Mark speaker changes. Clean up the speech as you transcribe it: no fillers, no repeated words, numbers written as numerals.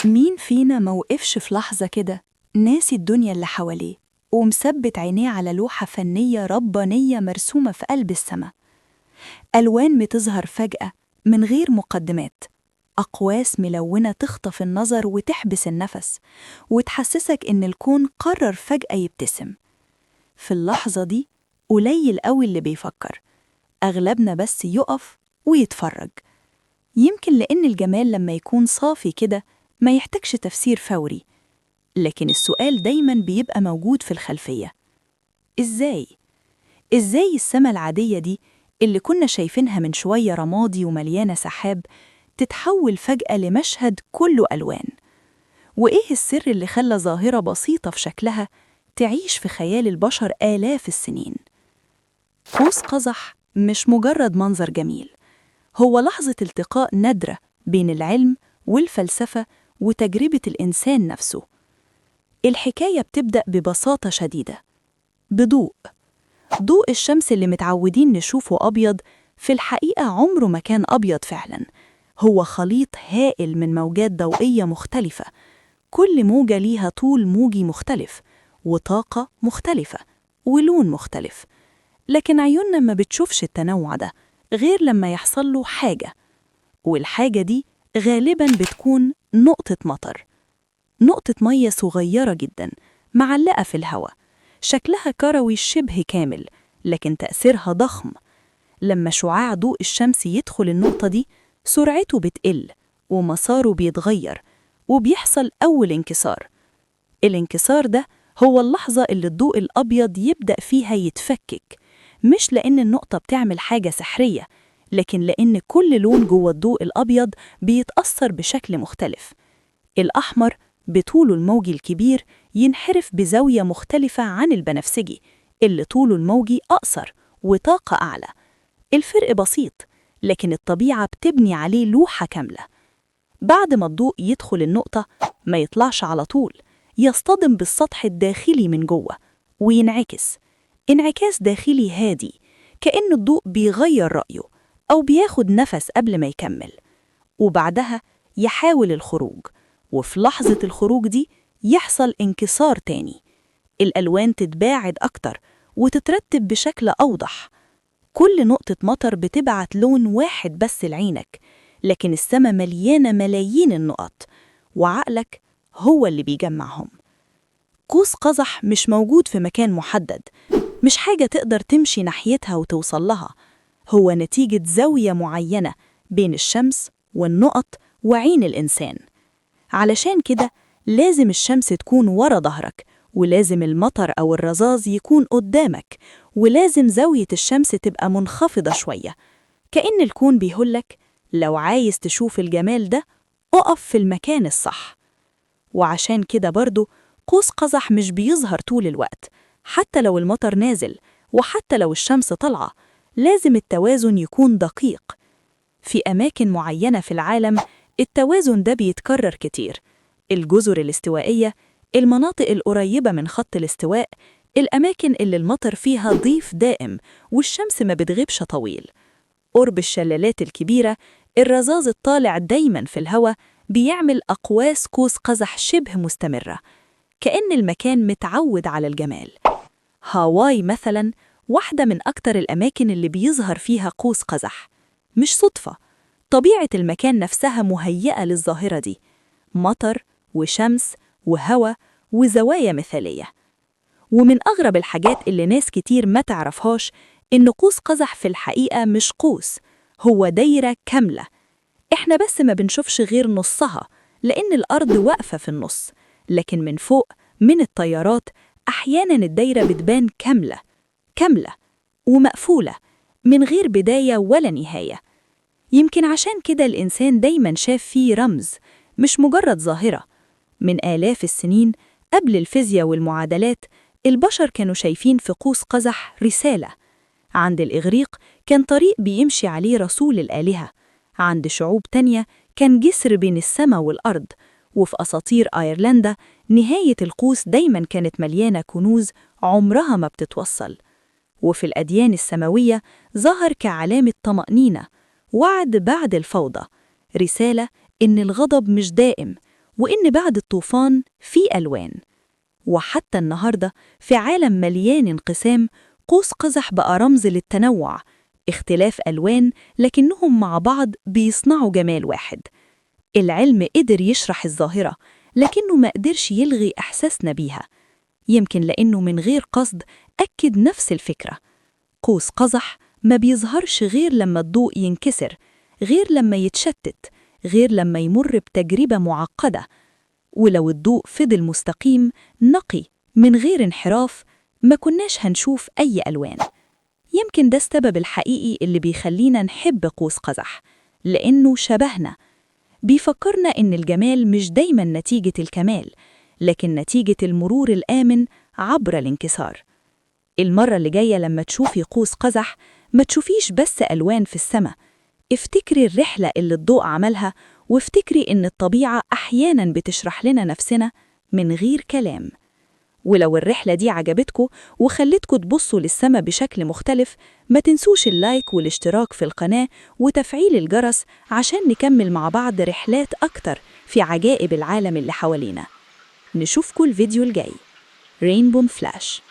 Speaker 1: مين فينا موقفش في لحظة كده ناسي الدنيا اللي حواليه ومثبت عينيه على لوحة فنية ربانية مرسومة في قلب السما؟ ألوان بتظهر فجأة من غير مقدمات، أقواس ملونة تخطف النظر وتحبس النفس وتحسسك إن الكون قرر فجأة يبتسم. في اللحظة دي قليل قوي اللي بيفكر، أغلبنا بس يقف ويتفرج. يمكن لأن الجمال لما يكون صافي كده ما يحتاجش تفسير فوري، لكن السؤال دايما بيبقى موجود في الخلفية: إزاي؟ إزاي السما العادية دي اللي كنا شايفينها من شوية رمادي ومليانة سحاب تتحول فجأة لمشهد كله ألوان؟ وإيه السر اللي خلى ظاهرة بسيطة في شكلها تعيش في خيال البشر آلاف السنين؟ قوس قزح مش مجرد منظر جميل، هو لحظة التقاء نادرة بين العلم والفلسفة وتجربة الإنسان نفسه. الحكاية بتبدأ ببساطة شديدة، بضوء. ضوء الشمس اللي متعودين نشوفه أبيض في الحقيقة عمره ما كان أبيض فعلاً، هو خليط هائل من موجات ضوئية مختلفة، كل موجة ليها طول موجي مختلف وطاقة مختلفة ولون مختلف. لكن عيوننا ما بتشوفش التنوع ده غير لما يحصل له حاجة، والحاجة دي غالباً بتكون نقطة مطر، نقطة مية صغيرة جداً معلقة في الهواء، شكلها كروي شبه كامل لكن تأثيرها ضخم. لما شعاع ضوء الشمس يدخل النقطة دي سرعته بتقل ومساره بيتغير وبيحصل أول انكسار. الانكسار ده هو اللحظة اللي الضوء الأبيض يبدأ فيها يتفكك، مش لأن النقطة بتعمل حاجة سحرية، لكن لأن كل لون جوه الضوء الأبيض بيتأثر بشكل مختلف. الأحمر بطوله الموجي الكبير ينحرف بزاوية مختلفة عن البنفسجي اللي طوله الموجي أقصر وطاقة أعلى. الفرق بسيط، لكن الطبيعة بتبني عليه لوحة كاملة. بعد ما الضوء يدخل النقطة ما يطلعش على طول، يصطدم بالسطح الداخلي من جوه وينعكس انعكاس داخلي هادي، كأن الضوء بيغير رأيه أو بياخد نفس قبل ما يكمل. وبعدها يحاول الخروج، وفي لحظة الخروج دي يحصل انكسار تاني، الألوان تتباعد أكتر وتترتب بشكل أوضح. كل نقطة مطر بتبعت لون واحد بس لعينك، لكن السما مليانة ملايين النقط وعقلك هو اللي بيجمعهم. قوس قزح مش موجود في مكان محدد، مش حاجة تقدر تمشي ناحيتها وتوصل لها، هو نتيجة زاوية معينة بين الشمس والنقط وعين الإنسان. علشان كده لازم الشمس تكون ورا ظهرك، ولازم المطر أو الرذاذ يكون قدامك، ولازم زاوية الشمس تبقى منخفضة شوية، كأن الكون بيقولك لو عايز تشوف الجمال ده اقف في المكان الصح. وعشان كده برضو قوس قزح مش بيظهر طول الوقت، حتى لو المطر نازل وحتى لو الشمس طالعة لازم التوازن يكون دقيق. في أماكن معينة في العالم التوازن ده بيتكرر كتير: الجزر الاستوائية، المناطق القريبة من خط الاستواء، الأماكن اللي المطر فيها ضيف دائم والشمس ما بتغيبش طويل. قرب الشلالات الكبيرة الرذاذ الطالع دايما في الهواء بيعمل أقواس قوس قزح شبه مستمرة، كأن المكان متعود على الجمال. هاواي مثلا واحدة من أكتر الأماكن اللي بيظهر فيها قوس قزح، مش صدفة، طبيعة المكان نفسها مهيئة للظاهرة دي، مطر وشمس وهواء وزوايا مثالية. ومن أغرب الحاجات اللي ناس كتير ما تعرفهاش إن قوس قزح في الحقيقة مش قوس، هو دايرة كاملة، إحنا بس ما بنشوفش غير نصها لأن الأرض واقفة في النص، لكن من فوق من الطيارات أحياناً الدايرة بتبان كاملة كاملة ومقفولة من غير بداية ولا نهاية. يمكن عشان كده الإنسان دايماً شاف فيه رمز مش مجرد ظاهرة. من آلاف السنين قبل الفيزياء والمعادلات البشر كانوا شايفين في قوس قزح رسالة. عند الإغريق كان طريق بيمشي عليه رسول الآلهة، عند شعوب تانية كان جسر بين السماء والأرض، وفي أساطير أيرلندا نهاية القوس دايماً كانت مليانة كنوز عمرها ما بتتوصل. وفي الأديان السماوية ظهر كعلامة طمأنينة، وعد بعد الفوضى، رسالة إن الغضب مش دائم وإن بعد الطوفان في ألوان. وحتى النهاردة في عالم مليان انقسام، قوس قزح بقى رمز للتنوع، اختلاف ألوان لكنهم مع بعض بيصنعوا جمال واحد. العلم قدر يشرح الظاهرة، لكنه ما قدرش يلغي إحساسنا بيها، يمكن لأنه من غير قصد أكد نفس الفكرة. قوس قزح ما بيظهرش غير لما الضوء ينكسر، غير لما يتشتت، غير لما يمر بتجربة معقدة. ولو الضوء فضل مستقيم نقي من غير انحراف، ما كناش هنشوف أي ألوان. يمكن ده السبب الحقيقي اللي بيخلينا نحب قوس قزح، لأنه شبهنا، بيفكرنا إن الجمال مش دايما نتيجة الكمال، لكن نتيجة المرور الآمن عبر الانكسار. المرة اللي جاية لما تشوفي قوس قزح ما تشوفيش بس ألوان في السماء، افتكري الرحلة اللي الضوء عملها، وافتكري إن الطبيعة أحياناً بتشرح لنا نفسنا من غير كلام. ولو الرحلة دي عجبتكم وخلتكم تبصوا للسماء بشكل مختلف، ما تنسوش اللايك والاشتراك في القناة وتفعيل الجرس عشان نكمل مع بعض رحلات أكتر في عجائب العالم اللي حوالينا. نشوفكم الفيديو الجاي. رينبو فلاش.